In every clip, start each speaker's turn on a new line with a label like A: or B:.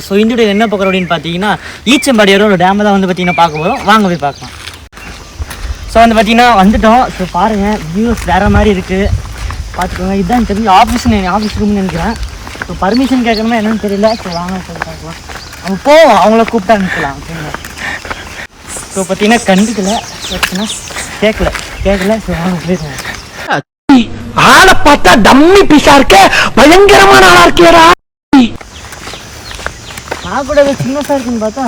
A: So இந்த video என்ன பார்க்குறோம் அப்படின்னு பார்த்தீங்கன்னா ஈச்சம்பாடியோட ஒரு டேமை தான் வந்து பார்த்தீங்கன்னா பார்க்க போகிறோம். வாங்க போய் பார்க்கலாம். ஸோ வந்து பார்த்தீங்கன்னா வந்துட்டோம். ஸோ பாருங்கள், வியூஸ் வேறு மாதிரி இருக்குது, பார்த்துக்கோங்க. இதுதான் தெரிஞ்சு ஆஃபீஸ் ரூம்னு நினைக்கிறேன். ஸோ பர்மிஷன் கேட்கணுமா என்னன்னு தெரியல. ஸோ வாங்க போய் பார்க்கலாம். நம்ம போவோம், அவங்கள கூப்பிட்டா அனுப்பலாம். ஓகேங்களா? ஸோ பார்த்தீங்கன்னா கண்டுக்கல, கேட்கல. ஸோ வாங்க போயிருவோம்.
B: ஆளை பார்த்தா டம்மி பீஸா இருக்க, பயங்கரமான ஆளா இருக்கேடா.
A: நான் கூட சின்னஸா இருக்குன்னு பார்த்தா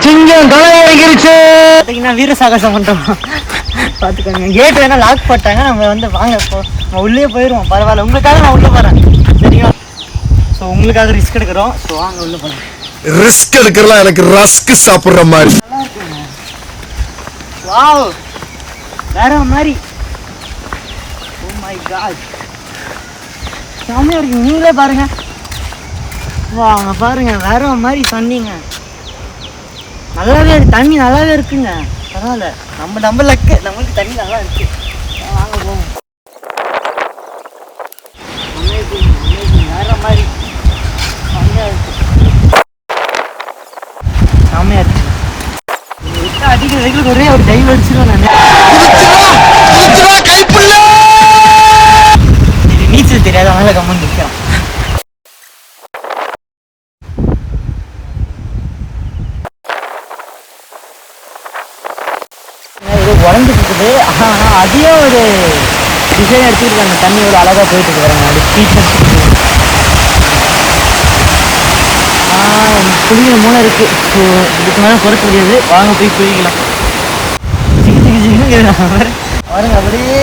B: சிங்கம் தலையறிச்சு
A: பார்த்தீங்கன்னா வீர சாகசம் பண்ணுறோம். பார்த்துக்கோங்க. கேட் வேணா லாக் போட்டாங்க. நம்ம வந்து வாங்க இப்போ நம்ம உள்ளே போயிடுவோம். பரவாயில்ல, உங்களுக்காக நான் உள்ளே போகிறேன். சரிங்களா? ஸோ உங்களுக்காக ரிஸ்க் எடுக்கிறோம். ஸோ வாங்க உள்ளே போகிறேன்.
C: ரிஸ்க் எடுக்கலாம், எனக்கு ரஸ்க் சாப்பிட்ற மாதிரி.
A: நல்லா இருக்குங்க. வாவ், வேற மாதிரி. ஓ மை காட், செம்மையா இருக்கு. நீங்களே பாருங்க. வாங்க பாருங்க, வேற மாதிரி சொன்னீங்க. நல்லாவே இருக்கு, தண்ணி நல்லாவே இருக்குங்க. பரவாயில்ல, நம்ம லக்கு, நம்மளுக்கு தண்ணி நல்லா இருக்கு. வாங்க போவோம். வேற மாதிரி செம்மையா இருக்கு. செம்மையா இருக்கு. அடிக்கிற வெயிலுக்கு ஒரே ஒரு டைவ் அடிச்சிருவேன் நான். நீச்சல் தெரியாத அதனால கம்மன் நிற்கிறோம். ஏதோ உடஞ்சிட்டு இருக்குது. ஆனால் அதையும் ஒரு டிசைன் எடுத்துக்கிட்டு தண்ணியோட அழகாக போயிட்டு இருக்கிறாங்க. அது ஸ்பீச் குளிக்கிற மூலம் இருக்குது. ஸோ இதுக்கு மேலே குறைக்க முடியாது. வாங்க போய் குளிக்கலாம். பாருங்க, அப்படியே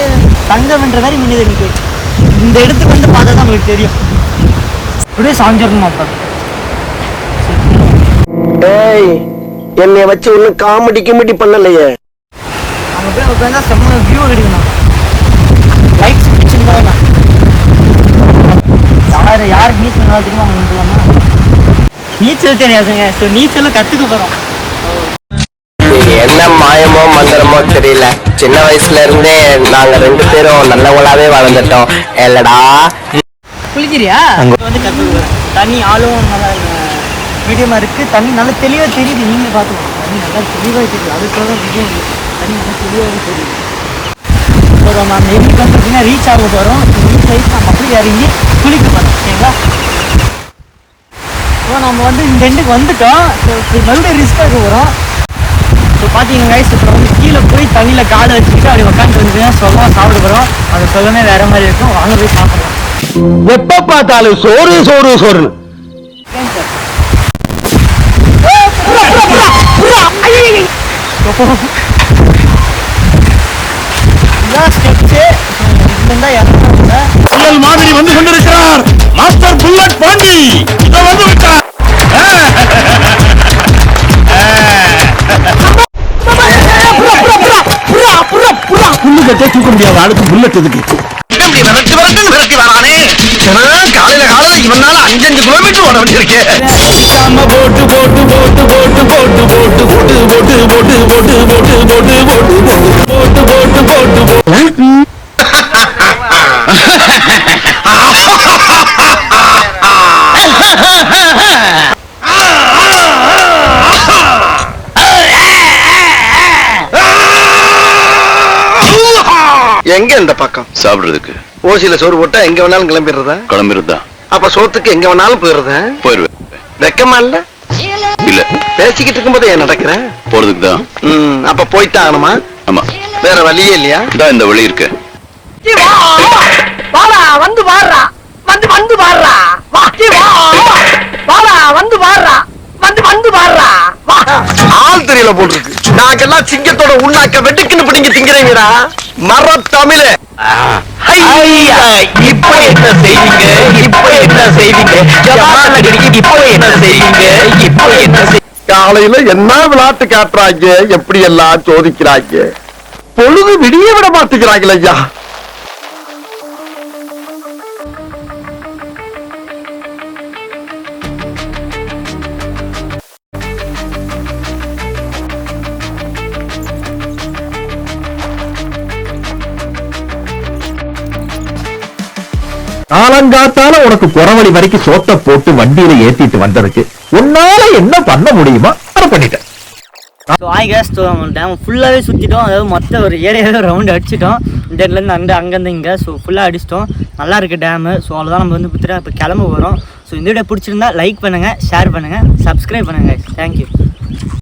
A: தங்கம்ன்ற மாதிரி மின்னுது எனக்கு. இந்த இடத்துக்கு வந்து பார்த்தா தான் உங்களுக்கு தெரியும். அப்படியே சாஞ்சிடணும். அப்போ
B: என்னை வச்சு ஒன்னும் காமெடி பண்ணலையே.
A: அங்கே போய் உட்காந்தா செம்ம வியூ கிடைக்கணும். லைட்ஸ் பிடிச்சிருந்தா யார் நீச்சல் நல்லா தெரியுமா அவங்க நினைக்கலாமா? நீச்சல் தெரியாதுங்க. ஸோ நீச்சலும் கற்றுக்க போகிறோம்.
B: என்ன மாயமோ மந்திரமோ தெரியல, சின்ன வயசுல இருந்தே நாங்க 2 பேரும் நல்லவங்களாவே வளர்ந்துட்டோம். இல்லடா
A: குளிக்கிறியா? வந்து கற்றுக்குறேன். தண்ணி ஆளும் நல்லா மீடியமாக இருக்குது. தண்ணி நல்லா தெளிவாக தெரியுது. நீங்கள் பார்த்துக்கோங்க, தண்ணி நல்லா தெளிவாக தெரியுது. அதுக்காக விஷயம் இல்லை, தண்ணி நல்லா தெளிவாக தெரியுது. ஸோ நம்ம அந்த எப்படி பண்ணுறதுன்னா ரீச் ஆக போகிறோம். ரீச் ஆகிட்டு நம்ம அப்படியே இறங்கி குளிக்க போகிறோம். ஓகேங்களா? ஸோ நம்ம வந்து இந்த எண்டுக்கு வந்துட்டோம். ஸோ மறுபடியும் ரிஸ்க் ஆக போகிறோம். ஸோ பார்த்தீங்கன்னா இப்போ வந்து கீழே போய் தண்ணியில் காலை வச்சுக்கிட்டு அப்படி உட்காந்து வந்து சொல்லலாம் சாப்பிட போகிறோம். அந்த சொல்லமே வேற மாதிரி இருக்கும். வாங்க போய் சாப்பிடலாம்.
B: எப்ப பார்த்தாலும் சோறு சோறு சோறு.
C: புயல் மாதிரி வந்து கொண்டிருக்கிறார் மாஸ்டர் புல்லட் பாண்டி. இதை வந்து விட்டார். புல்லுக்கட்டே தூக்க முடியாது, அடுத்து புல்லட் எதுக்கு? விரட்டி வரானே. காலையில இவனால 5 கிலோமீட்டர் ஓட வேண்டியிருக்கேன். போட்டு போட்டு போட்டு போட்டு போட்டு போட்டு போட்டு போட்டு போட்டு போட்டு போட்டு போட்டு போட்டு போட்டு போட்டு போட்டு எங்க இந்த பக்கம்
D: சாப்பிடுறதுக்கு
C: ஓசியில சோறு போட்டா எங்க வேணாலும் கிளம்பிடுறதா? அப்ப சோத்துக்கு எங்க வேணாலும்
D: போயிருவேன்.
C: வெக்கமா இல்ல?
D: இல்ல,
C: பேசிக்கிட்டு இருக்கும்போது ஏன் நடக்கிறேன்?
D: போறதுக்கு தான்.
C: அப்ப போய்தான் ஆகணுமா?
D: ஆமா,
C: வேற வழியே இல்லையா?
D: இந்த வழி இருக்கு.
B: வந்து பாடுறா, வந்து பாடுறா, வந்து பாடுறா, வந்து பாடுறா.
C: ஆள் தெரியல போட்டிருக்கு. நாங்கெல்லாம் சிங்கத்தோட உண்ணாக்க வெட்டுக்குன்னு பிடிங்க திங்கிறீங்கடா மர தமிழ.
B: இப்ப என்ன செய்வீங்க? இப்ப என்ன செய்வீங்க? இப்ப என்ன செய்வீங்க? இப்ப என்ன செய்வீங்க?
C: காலையில என்ன விளையாட்டு காட்டுறாங்க, எப்படி எல்லாம் சோதிக்கிறாங்க. பொழுது விடிய விட மாட்டேங்கிறாங்களே ஐயா. காலங்காத்தால உனக்கு புறவழி வரைக்கும் சோத்த போட்டு வண்டியில ஏத்திட்டு வந்ததுக்கு உன்னால என்ன பண்ண முடியுமா அதை பண்ணிட்டேன்.
A: ஸோ கேஸ் டேம் ஃபுல்லாகவே சுற்றிட்டோம். அதாவது மொத்த ஒரு ஏரியாவே ரவுண்டு அடிச்சிட்டோம். இந்த இடத்துலேருந்து அங்கேருந்து இங்கே. ஸோ ஃபுல்லாக அடிச்சிட்டோம். நல்லா இருக்குது டேமு. ஸோ அவ்வளோதான், நம்ம வந்து இப்போ கிளம்ப போகிறோம். ஸோ இந்த வீடியோ பிடிச்சிருந்தா லைக் பண்ணுங்கள், ஷேர் பண்ணுங்கள், சப்ஸ்கிரைப் பண்ணுங்கள். தேங்க்யூ.